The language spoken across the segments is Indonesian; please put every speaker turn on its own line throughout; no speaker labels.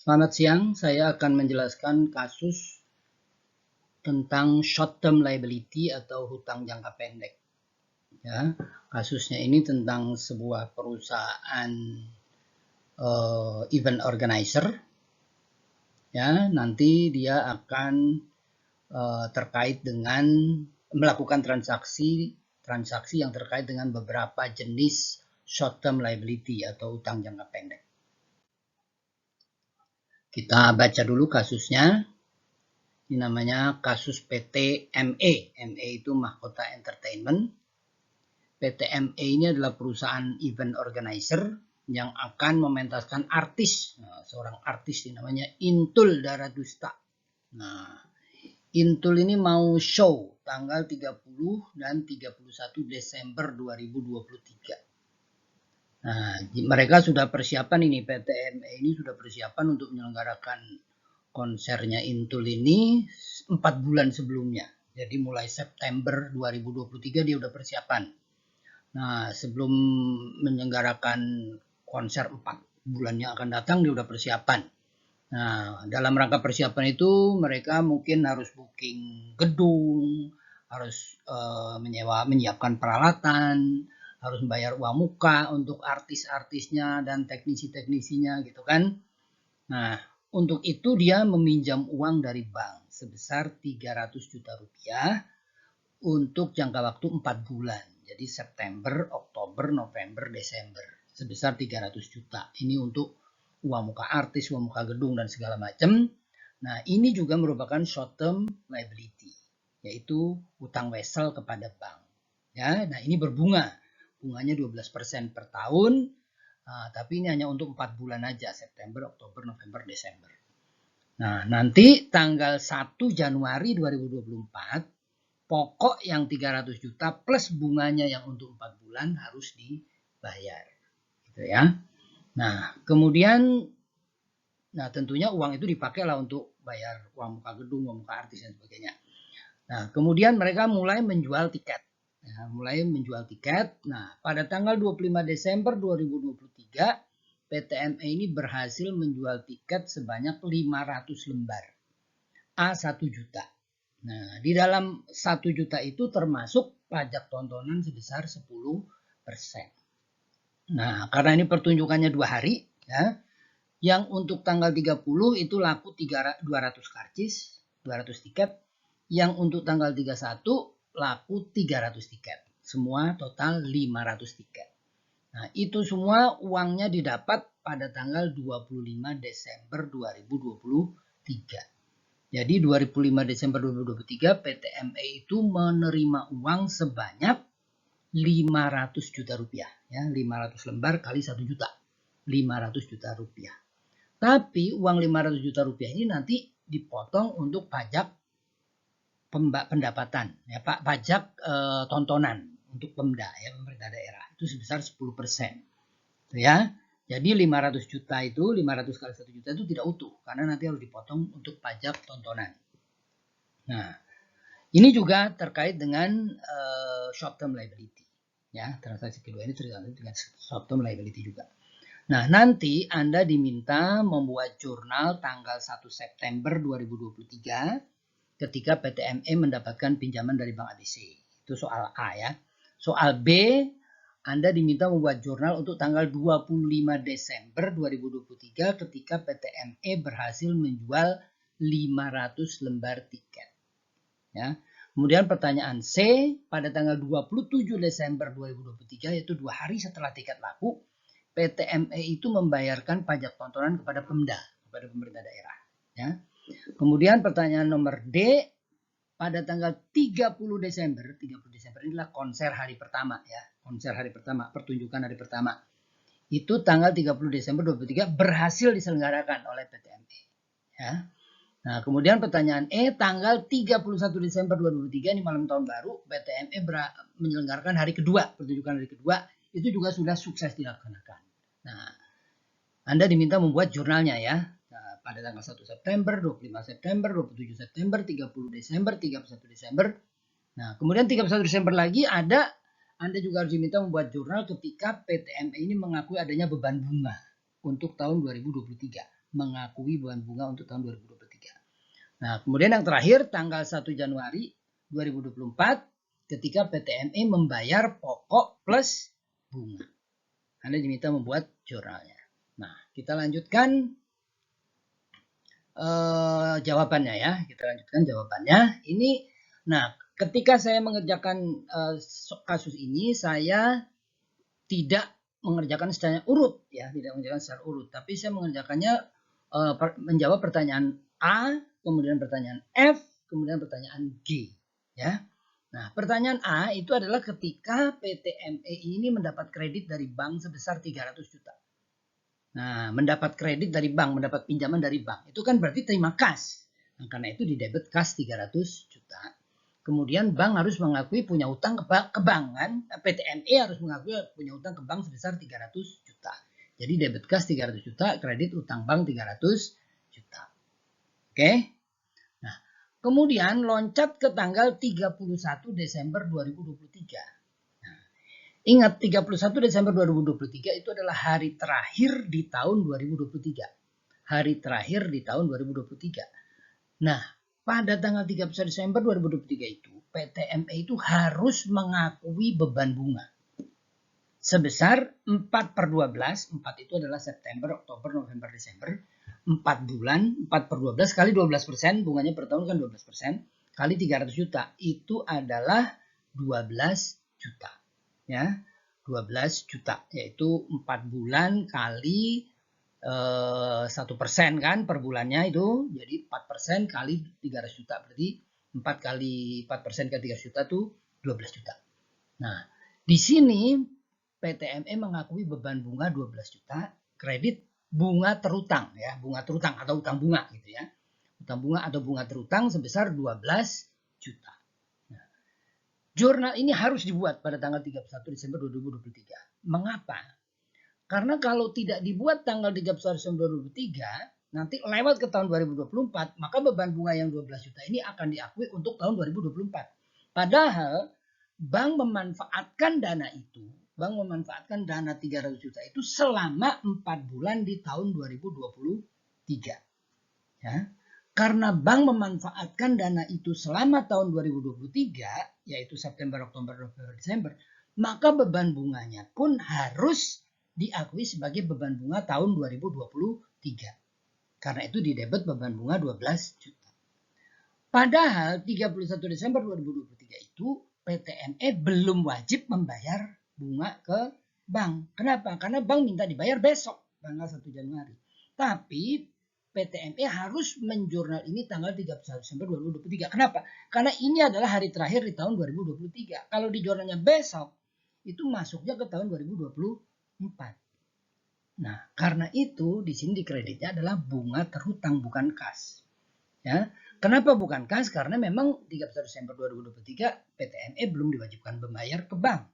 Selamat siang, saya akan menjelaskan kasus tentang short term liability atau hutang jangka pendek. Ya, kasusnya ini tentang sebuah perusahaan event organizer. Ya, nanti dia akan terkait dengan melakukan transaksi yang terkait dengan beberapa jenis short term liability atau hutang jangka pendek. Kita baca dulu kasusnya. Ini namanya kasus PT ME. ME itu Mahkota Entertainment. PT ME ini adalah perusahaan event organizer yang akan mementaskan artis. Nah, seorang artis ini namanya Intul Daratista. Nah, Intul ini mau show tanggal 30 dan 31 Desember 2023. Nah, mereka sudah persiapan ini, PT ME ini sudah persiapan untuk menyelenggarakan konsernya Intul ini 4 bulan sebelumnya. Jadi mulai September 2023 dia udah persiapan. Nah, sebelum menyelenggarakan konser 4 bulan yang akan datang dia udah persiapan. Nah, dalam rangka persiapan itu mereka mungkin harus booking gedung, harus menyiapkan peralatan, harus membayar uang muka untuk artis-artisnya dan teknisi-teknisinya gitu kan. Nah, untuk itu dia meminjam uang dari bank sebesar 300 juta rupiah untuk jangka waktu 4 bulan. Jadi September, Oktober, November, Desember. Sebesar 300 juta. Ini untuk uang muka artis, uang muka gedung, dan segala macam. Nah, ini juga merupakan short term liability, yaitu utang wesel kepada bank. Ya, nah ini berbunga. Bunganya 12% per tahun. Nah, tapi ini hanya untuk 4 bulan aja, September, Oktober, November, Desember. Nah, nanti tanggal 1 Januari 2024, pokok yang 300 juta plus bunganya yang untuk 4 bulan harus dibayar. Gitu ya. Nah, kemudian tentunya uang itu dipakailah untuk bayar uang muka gedung, uang muka artis dan sebagainya. Nah, kemudian mereka mulai menjual tiket. Nah, pada tanggal 25 Desember 2023, PT ME ini berhasil menjual tiket sebanyak 500 lembar. A1 juta. Nah, di dalam 1 juta itu termasuk pajak tontonan sebesar 10%. Nah, karena ini pertunjukannya 2 hari, ya, yang untuk tanggal 30 itu laku 200 karcis, 200 tiket. Yang untuk tanggal 31 laku 300 tiket. Semua total 500 tiket. Nah, itu semua uangnya didapat pada tanggal 25 Desember 2023. Jadi 25 Desember 2023 PT ME itu menerima uang sebanyak 500 juta rupiah. Ya, 500 lembar kali 1 juta. 500 juta rupiah. Tapi uang 500 juta rupiah ini nanti dipotong untuk pajak pendapatan, ya Pak, pajak tontonan untuk Pemda, ya, pemerintah daerah. Itu sebesar 10%. Ya. Jadi 500 juta itu, 500 kali 1 juta itu tidak utuh karena nanti harus dipotong untuk pajak tontonan. Nah, ini juga terkait dengan short term liability. Ya, transaksi kedua ini terkait dengan short term liability juga. Nah, nanti Anda diminta membuat jurnal tanggal 1 September 2023 ketika PT ME mendapatkan pinjaman dari Bank ABC. Itu soal A ya. Soal B, Anda diminta membuat jurnal untuk tanggal 25 Desember 2023 ketika PT ME berhasil menjual 500 lembar tiket. Ya. Kemudian pertanyaan C, pada tanggal 27 Desember 2023, yaitu 2 hari setelah tiket laku, PT ME itu membayarkan pajak tontonan kepada Pemda, kepada pemerintah daerah. Ya. Kemudian pertanyaan nomor D, pada tanggal 30 Desember inilah konser hari pertama, ya, konser hari pertama, pertunjukan hari pertama. Itu tanggal 30 Desember 2023 berhasil diselenggarakan oleh PT ME. Ya. Nah, kemudian pertanyaan E, tanggal 31 Desember 2023 ini malam tahun baru, PT ME menyelenggarakan hari kedua, pertunjukan hari kedua, itu juga sudah sukses dilaksanakan. Nah, Anda diminta membuat jurnalnya ya. Nah, pada tanggal 1 September, 25 September, 27 September, 30 Desember, 31 Desember. Nah, kemudian 31 Desember lagi Anda juga harus diminta membuat jurnal ketika PT ME ini mengakui adanya beban bunga untuk tahun 2023. mengakui beban bunga untuk tahun 2023. Nah, kemudian yang terakhir tanggal 1 Januari 2024 ketika PT ME membayar pokok plus bunga. Anda diminta membuat jurnalnya. Nah, kita lanjutkan jawabannya ya. Kita lanjutkan jawabannya. Ini, nah, ketika saya mengerjakan kasus ini, saya tidak mengerjakan secara urut ya, tidak mengerjakan secara urut, tapi saya mengerjakannya menjawab pertanyaan A, kemudian pertanyaan F, kemudian pertanyaan G ya. Nah, pertanyaan A itu adalah ketika PT ME ini mendapat kredit dari bank sebesar 300 juta. Nah, mendapat kredit dari bank, mendapat pinjaman dari bank, itu kan berarti terima kas. Nah, karena itu di debit kas 300 juta. Kemudian bank harus mengakui punya utang ke bank kan. PT ME harus mengakui punya utang ke bank sebesar 300 juta. Jadi debit kas 300 juta, kredit utang bank 300 juta. Oke. Nah, kemudian loncat ke tanggal 31 Desember 2023. Nah, ingat 31 Desember 2023 itu adalah hari terakhir di tahun 2023. Hari terakhir di tahun 2023. Nah, pada tanggal 31 Desember 2023 itu, PT ME itu harus mengakui beban bunga sebesar 4/12, 4 itu adalah September, Oktober, November, Desember, 4 bulan, 4/12 kali 12%, bunganya per tahun kan 12%, kali 300 juta, itu adalah 12 juta. Ya, 12 juta, yaitu 4 bulan kali 1% kan per bulannya itu, jadi 4% kali 300 juta, berarti 4 kali 4% kali 300 juta itu 12 juta. Nah, di sini PT ME mengakui beban bunga 12 juta, kredit bunga terutang ya, bunga terutang atau utang bunga gitu ya. Utang bunga atau bunga terutang sebesar 12 juta. Nah, jurnal ini harus dibuat pada tanggal 31 Desember 2023. Mengapa? Karena kalau tidak dibuat tanggal 31 Desember 2023, nanti lewat ke tahun 2024, maka beban bunga yang 12 juta ini akan diakui untuk tahun 2024. Padahal bank memanfaatkan dana itu, bank memanfaatkan dana 300 juta itu selama 4 bulan di tahun 2023. Ya. Karena bank memanfaatkan dana itu selama tahun 2023, yaitu September, Oktober, November, Desember, maka beban bunganya pun harus diakui sebagai beban bunga tahun 2023. Karena itu didebet beban bunga 12 juta. Padahal 31 Desember 2023 itu PT ME belum wajib membayar bunga ke bank. Kenapa? Karena bank minta dibayar besok, tanggal 1 Januari. Tapi PT ME harus menjurnal ini tanggal 31 Desember 2023. Kenapa? Karena ini adalah hari terakhir di tahun 2023. Kalau di jurnalnya besok, itu masuknya ke tahun 2024. Nah, karena itu di sini dikreditnya adalah bunga terhutang, bukan kas. Ya. Kenapa bukan kas? Karena memang 31 Desember 2023 PT ME belum diwajibkan membayar ke bank.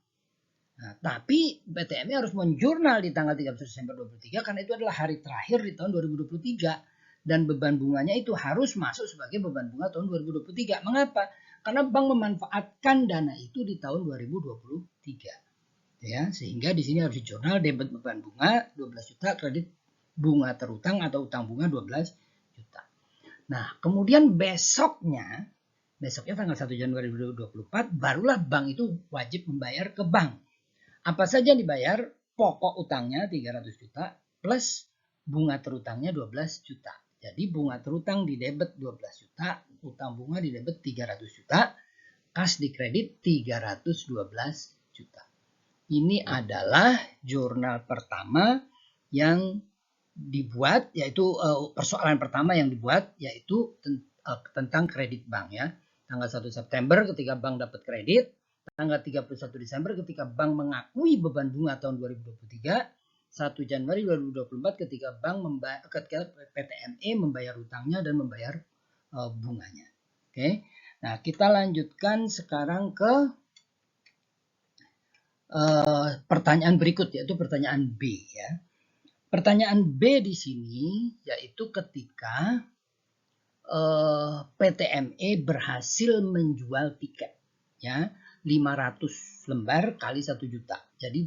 Nah, tapi PT ME harus menjurnal di tanggal 31 Desember 2023 karena itu adalah hari terakhir di tahun 2023 dan beban bunganya itu harus masuk sebagai beban bunga tahun 2023. Mengapa? Karena bank memanfaatkan dana itu di tahun 2023. Ya, sehingga di sini harus jurnal debit beban bunga 12 juta, kredit bunga terutang atau utang bunga 12 juta. Nah, kemudian besoknya tanggal 1 Januari 2024 barulah bank itu wajib membayar ke bank. Apa saja dibayar? Pokok utangnya 300 juta plus bunga terutangnya 12 juta. Jadi bunga terutang di debit 12 juta, utang bunga di debit 300 juta, kas di kredit 312 juta. Ini adalah jurnal pertama yang dibuat, yaitu persoalan pertama yang dibuat, yaitu tentang kredit bank ya. Tanggal 1 September ketika bank dapat kredit, tanggal 31 Desember ketika bank mengakui beban bunga tahun 2023, 1 Januari 2024 ketika PT ME membayar utangnya dan membayar bunganya. Oke. Nah, kita lanjutkan sekarang ke pertanyaan berikut, yaitu pertanyaan B ya. Pertanyaan B di sini yaitu ketika PT ME berhasil menjual tiket ya 500 lembar kali 1 juta. Jadi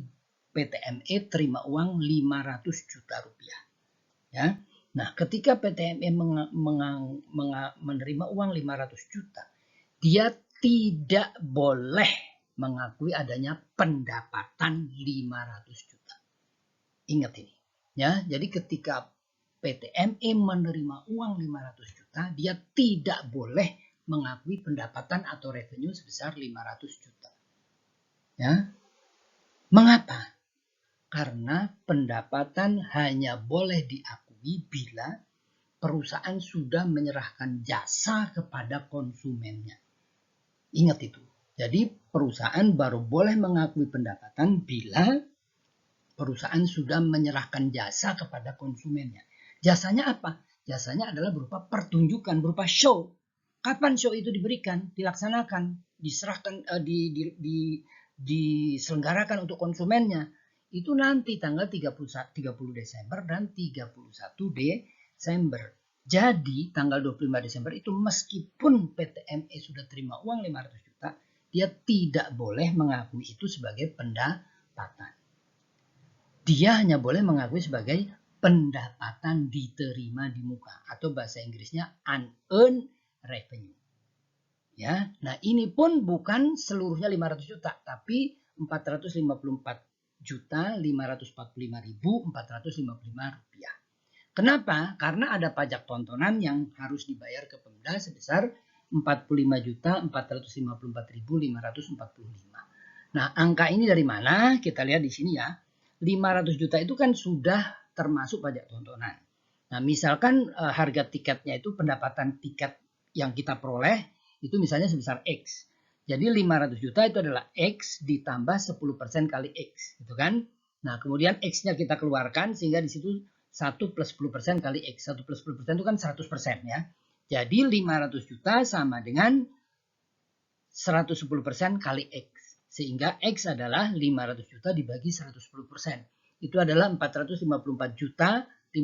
PT ME terima uang 500 juta rupiah. Ya. Nah, ketika PT ME menerima uang 500 juta, dia tidak boleh mengakui adanya pendapatan 500 juta. Ingat ini. Ya, jadi ketika PT ME menerima uang 500 juta, dia tidak boleh mengakui pendapatan atau revenue sebesar 500 juta. Ya. Mengapa? Karena pendapatan hanya boleh diakui bila perusahaan sudah menyerahkan jasa kepada konsumennya. Ingat itu. Jadi perusahaan baru boleh mengakui pendapatan bila perusahaan sudah menyerahkan jasa kepada konsumennya. Jasanya apa? Jasanya adalah berupa pertunjukan, berupa show. Kapan show itu diberikan, dilaksanakan, diserahkan, diselenggarakan untuk konsumennya? Itu nanti tanggal 30 Desember dan 31 Desember. Jadi tanggal 25 Desember itu meskipun PT ME sudah terima uang 500 juta, dia tidak boleh mengakui itu sebagai pendapatan. Dia hanya boleh mengakui sebagai pendapatan diterima di muka atau bahasa Inggrisnya unearned revenue. Ya, nah ini pun bukan seluruhnya 500 juta, tapi 454.545.455 rupiah. Kenapa? Karena ada pajak tontonan yang harus dibayar ke Pemda sebesar 45.454.545. Nah, angka ini dari mana? Kita lihat di sini ya. 500 juta itu kan sudah termasuk pajak tontonan. Nah, misalkan harga tiketnya itu pendapatan tiket yang kita peroleh itu misalnya sebesar X. Jadi 500 juta itu adalah X ditambah 10% kali X, gitu kan? Nah, kemudian X-nya kita keluarkan sehingga di situ 1 plus 10% kali X. 1 plus 10% itu kan 100% ya. Jadi 500 juta sama dengan 110% kali X. Sehingga X adalah 500 juta dibagi 110%. Itu adalah 454.545.455.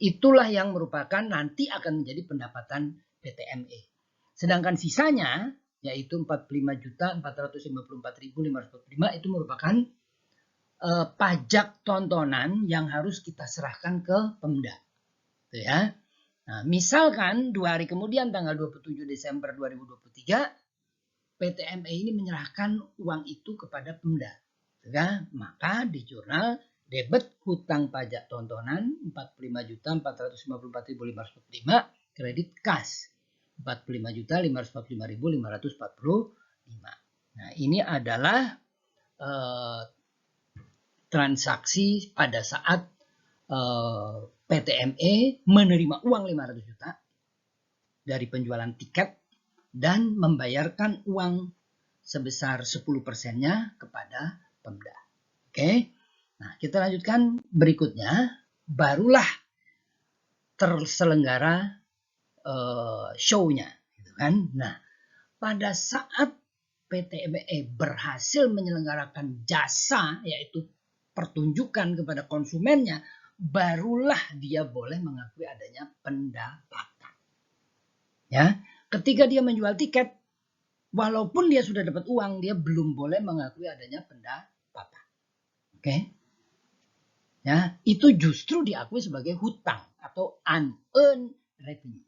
Itulah yang merupakan nanti akan menjadi pendapatan PT ME. Sedangkan sisanya yaitu 45.454.545 itu merupakan pajak tontonan yang harus kita serahkan ke Pemda. Gitu ya. Nah, misalkan 2 hari kemudian tanggal 27 Desember 2023 PT ME ini menyerahkan uang itu kepada Pemda. Ya, maka di jurnal debit hutang pajak tontonan 45.454.545, kredit kas 45.545.545. Nah, ini adalah transaksi pada saat PT ME menerima uang 500 juta dari penjualan tiket dan membayarkan uang sebesar 10%-nya kepada Pemda. Oke. Nah, kita lanjutkan berikutnya. Barulah terselenggara show-nya, gitu kan? Nah, pada saat PT ME berhasil menyelenggarakan jasa, yaitu pertunjukan kepada konsumennya, barulah dia boleh mengakui adanya pendapatan. Ya, ketika dia menjual tiket, walaupun dia sudah dapat uang, dia belum boleh mengakui adanya pendapatan. Oke? Ya, itu justru diakui sebagai hutang atau unearned revenue.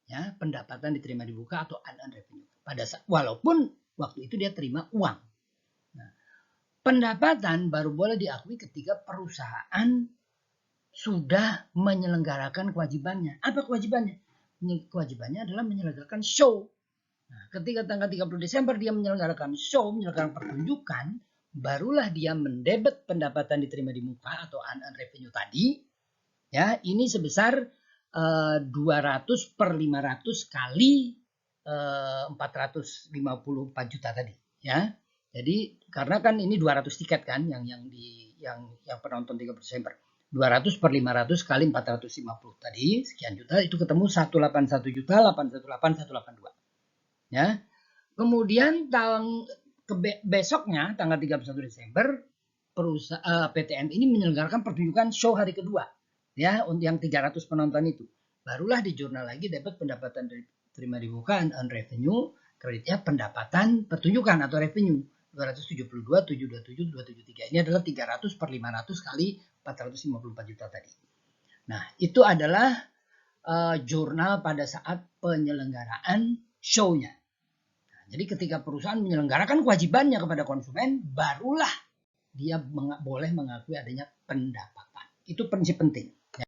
Ya, pendapatan diterima di muka atau unearned revenue. Walaupun waktu itu dia terima uang. Nah, pendapatan baru boleh diakui ketika perusahaan sudah menyelenggarakan kewajibannya. Apa kewajibannya? Kewajibannya adalah menyelenggarakan show. Nah, ketika tanggal 30 Desember dia menyelenggarakan show, menyelenggarakan pertunjukan, barulah dia mendebet pendapatan diterima di muka atau unearned revenue tadi. Ya, ini sebesar 200 per 500 kali 454 juta tadi. Ya, jadi karena kan ini 200 tiket kan yang penonton 30 Desember. 200 per 500 kali 450 tadi sekian juta itu ketemu 181 juta 818 182. Ya. Kemudian besoknya tanggal 31 Desember PT ME ini menyelenggarakan pertunjukan show hari kedua ya yang 300 penonton itu. Barulah di jurnal lagi dapat pendapatan terima di muka unearned revenue, kreditnya pendapatan pertunjukan atau revenue 272 727 273. Ini adalah 300 per 500 kali 454 juta tadi. Nah, itu adalah jurnal pada saat penyelenggaraan show-nya. Nah, jadi ketika perusahaan menyelenggarakan kewajibannya kepada konsumen, barulah dia boleh mengakui adanya pendapatan. Itu prinsip penting.